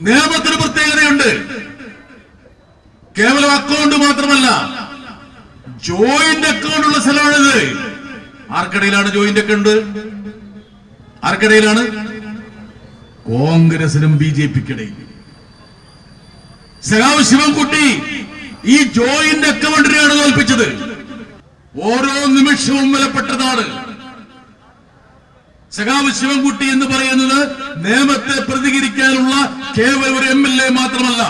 നിയമത്തിന് പ്രത്യേകതയുണ്ട്. കേവലം അക്കൗണ്ട് മാത്രമല്ല, ജോയിന്റ് അക്കൗണ്ട് ഉള്ള സ്ഥലമാണിത്. ആർക്കിടയിലാണ് ജോയിന്റ് അക്കൗണ്ട്? ആർക്കിടയിലാണ്? കോൺഗ്രസിനും BJP-ക്കിടയിൽ. സഖാവ് ശിവൻകുട്ടി ഈ ജോയിന്റ് അക്കൗണ്ടിനെയാണ് തോൽപ്പിച്ചത്. ഓരോ നിമിഷവും വിലപ്പെട്ടതാണ്. സഖാവ് ശിവൻകുട്ടി എന്ന് പറയുന്നത് നിയമത്തെ പ്രതികരിക്കാനുള്ള കേവലം ഒരു MLA മാത്രമല്ല,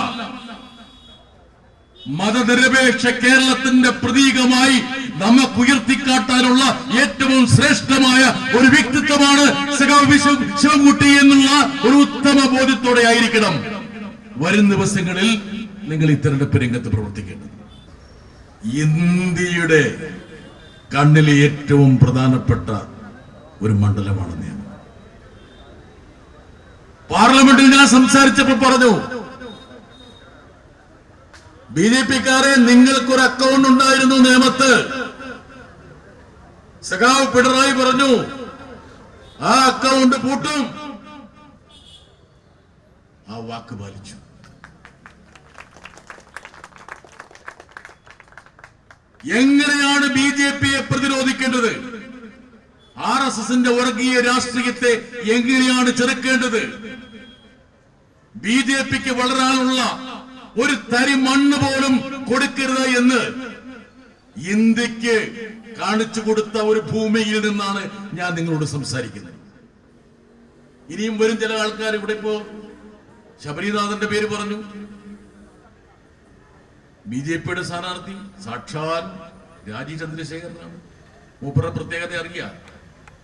മതനിരപേക്ഷ കേരളത്തിന്റെ പ്രതീകമായി നമുക്ക് ഉയർത്തിക്കാട്ടാനുള്ള ഏറ്റവും ശ്രേഷ്ഠമായ ഒരു വ്യക്തിത്വമാണ് സഖാവ് ശിവൻകുട്ടി എന്നുള്ള ഒരു ഉത്തമ ബോധ്യത്തോടെ ആയിരിക്കണം വരും ദിവസങ്ങളിൽ നിങ്ങൾ ഈ തെരഞ്ഞെടുപ്പ് രംഗത്ത് പ്രവർത്തിക്കേണ്ടത്. ഇന്ത്യയുടെ കണ്ണിലെ ഏറ്റവും പ്രധാനപ്പെട്ട ഒരു മണ്ഡലമാണ് നിയമം. പാർലമെന്റിൽ ഞാൻ സംസാരിച്ചപ്പോൾ പറഞ്ഞു, BJP-ക്കാരെ നിങ്ങൾക്കൊരു അക്കൗണ്ട് ഉണ്ടായിരുന്നു നിയമത്ത്. സഖാവ് പിണറായി പറഞ്ഞു ആ അക്കൗണ്ട് പൂട്ടും. ആ വാക്ക് പാലിച്ചു. എങ്ങനെയാണ് BJP-യെ പ്രതിരോധിക്കേണ്ടത്? RSSന്റെ വർഗീയ രാഷ്ട്രീയത്തെ എങ്ങനെയാണ് ചെറുക്കേണ്ടത്? BJP-ക്ക് വളരാനുള്ള ഒരു തരി മണ്ണ് പോലും കൊടുക്കരുത് എന്ന് ഇന്ത്യക്ക് കാണിച്ചു കൊടുത്ത ഒരു ഭൂമിയിൽ നിന്നാണ് ഞാൻ നിങ്ങളോട് സംസാരിക്കുന്നത്. ഇനിയും വരും ചില ആൾക്കാർ ഇവിടെ ഇപ്പോ ശബരിനാഥന്റെ പേര് പറഞ്ഞു. BJP-യുടെ സ്ഥാനാർത്ഥി സാക്ഷാൽ രാജീവ് ചന്ദ്രശേഖരനാണ്. മൂപ്പറുടെ പ്രത്യേകത അറിയാം.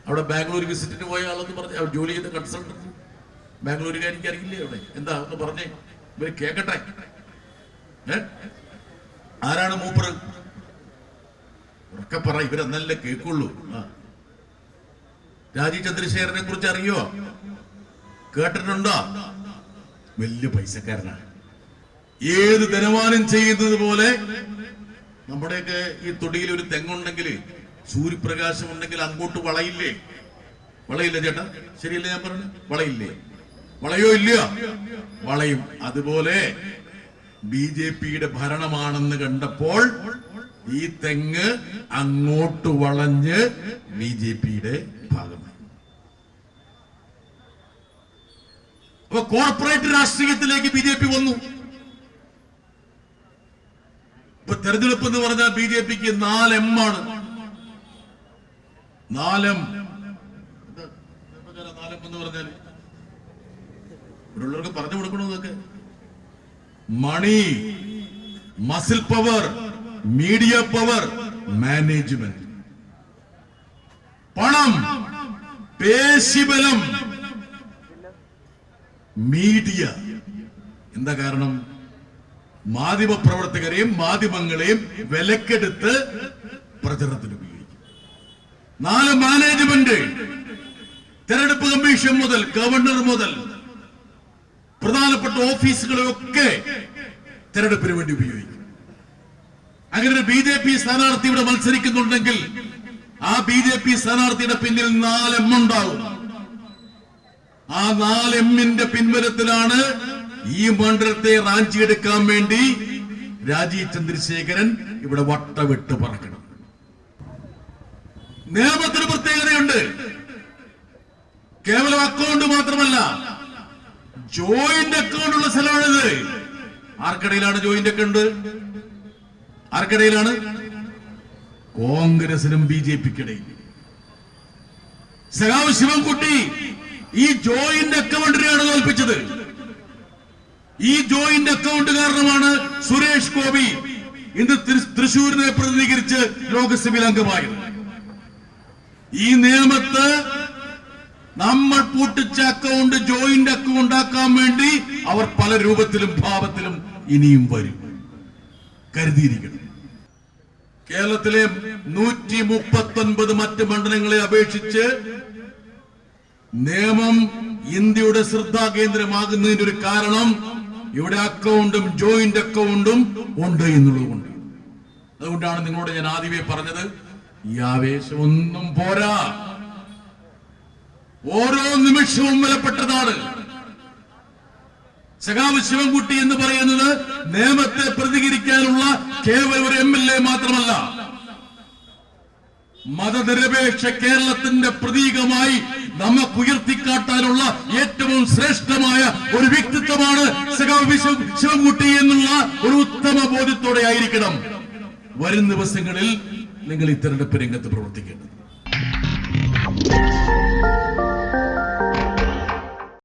അവിടെ ബാംഗ്ലൂർ വിസിറ്റിന് പോയ ആളെന്ന് പറഞ്ഞ ജോലി ചെയ്ത കൺസൾട്ടന്റ് ബാംഗ്ലൂരുകാരിക്ക് അറിയില്ലേ? അവിടെ എന്താ ഒന്ന് പറഞ്ഞേ, ഇവര് കേക്കട്ടെ. ആരാണ് മൂപ്പർ? ഉറക്കെ പറ, ഇവരെന്നല്ലേ കേൾക്കുള്ളൂ. രാജീവ് ചന്ദ്രശേഖരനെ കുറിച്ച് അറിയോ? കേട്ടിട്ടുണ്ടോ? വലിയ പൈസക്കാരനാണ്. ഏത് ധനവാനും ചെയ്യുന്നത് പോലെ നമ്മുടെയൊക്കെ ഈ തൊടിയിൽ ഒരു തെങ്ങുണ്ടെങ്കിൽ, സൂര്യപ്രകാശം ഉണ്ടെങ്കിൽ അങ്ങോട്ട് വളയില്ലേ? വളയില്ല ചേട്ടാ, ശരിയല്ലേ ഞാൻ പറഞ്ഞു? വളയില്ലേ? വളയോ ഇല്ലയോ? വളയും. അതുപോലെ BJP-യുടെ ഭരണമാണെന്ന് കണ്ടപ്പോൾ ഈ തെങ്ങ് അങ്ങോട്ട് വളഞ്ഞ് BJP-യുടെ ഭാഗമായി. അപ്പൊ കോർപ്പറേറ്റ് രാഷ്ട്രീയത്തിലേക്ക് BJP വന്നു. ഇപ്പൊ തെരഞ്ഞെടുപ്പ് എന്ന് പറഞ്ഞാൽ BJP-ക്ക് 4 M ആണ്. 4 M എന്ന് പറഞ്ഞാൽ ഇവിടെയുള്ളവർക്ക് പറഞ്ഞു കൊടുക്കണമെന്നൊക്കെ. Money, muscle power, media power, management. പണം, പേശിബലം, മീഡിയ. എന്താ കാരണം? മാധ്യമ പ്രവർത്തകരെയും മാധ്യമങ്ങളെയും വിലക്കെടുത്ത് പ്രചരണത്തിന് ഉപയോഗിക്കും. 4 മാനേജ്മെന്റ്. തെരഞ്ഞെടുപ്പ് കമ്മീഷൻ മുതൽ ഗവർണർ മുതൽ പ്രധാനപ്പെട്ട ഓഫീസുകളൊക്കെ തെരഞ്ഞെടുപ്പിന് വേണ്ടി ഉപയോഗിക്കും. അങ്ങനെ ഒരു BJP സ്ഥാനാർത്ഥി ഇവിടെ മത്സരിക്കുന്നുണ്ടെങ്കിൽ ആ BJP സ്ഥാനാർത്ഥിയുടെ പിന്നിൽ 4 M ഉണ്ടാവും. ആ 4 M-ന്റെ പിൻബലത്തിലാണ് ഈ മണ്ഡലത്തെ റാഞ്ചിയെടുക്കാൻ വേണ്ടി രാജീവ് ചന്ദ്രശേഖരൻ ഇവിടെ വട്ടവിട്ട് പറക്കണം. നിയമത്തിന് പ്രത്യേകതയുണ്ട്. കേവലം അക്കൗണ്ട് മാത്രമല്ല, ജോയിന്റ് അക്കൗണ്ട് ഉള്ള സ്ഥലമാണിത്. ആർക്കിടയിലാണ് ജോയിന്റ് അക്കൗണ്ട്? ആർക്കിടയിലാണ്? കോൺഗ്രസിനും BJP-ക്കിടയിൽ. സഖാവ് ശിവൻകുട്ടി ഈ ജോയിന്റ് അക്കൗണ്ടിനെയാണ് തോൽപ്പിച്ചത്. ഈ ജോയിന്റ് അക്കൗണ്ട് കാരണമാണ് സുരേഷ് ഗോപി ഇന്ന് തൃശൂരിനെ പ്രതിനിധീകരിച്ച് ലോക്സഭയിൽ അംഗമായത്. ഈ നിയമത്ത് നമ്മൾ പൂട്ടിച്ച അക്കൗണ്ട് ജോയിന്റ് അക്കൗണ്ട് ആക്കാൻ വേണ്ടി അവർ പല രൂപത്തിലും ഭാവത്തിലും ഇനിയും വരും. കരുതിയിരിക്കണം. കേരളത്തിലെ 139 മറ്റ് മണ്ഡലങ്ങളെ അപേക്ഷിച്ച് നിയമം ഇന്ത്യയുടെ ശ്രദ്ധാകേന്ദ്രമാകുന്നതിന്റെ ഒരു കാരണം ഇവിടെ അക്കൗണ്ടും ജോയിന്റ് അക്കൗണ്ടും ഉണ്ട് എന്നുള്ളതുകൊണ്ട്. അതുകൊണ്ടാണ് നിങ്ങളോട് ഞാൻ ആദ്യമേ പറഞ്ഞത്, ഈ ആവേശം ഒന്നും പോരാ. ഓരോ നിമിഷവും വിലപ്പെട്ടതാണ്. സഖാവ് ശിവൻകുട്ടി എന്ന് പറയുന്നത് നിയമത്തെ പ്രതികരിക്കാനുള്ള കേവലം ഒരു MLA മാത്രമല്ല, മതനിരപേക്ഷ കേരളത്തിന്റെ പ്രതീകമായി നമുക്ക് ഉയർത്തിക്കാട്ടാനുള്ള ഏറ്റവും ശ്രേഷ്ഠമായ ഒരു വ്യക്തിത്വമാണ് സഖാവ് ശിവൻകുട്ടി എന്നുള്ള ഒരു ഉത്തമ ബോധ്യത്തോടെ ആയിരിക്കണം വരും ദിവസങ്ങളിൽ നിങ്ങൾ ഈ തെരഞ്ഞെടുപ്പ് രംഗത്ത് പ്രവർത്തിക്കേണ്ടത്.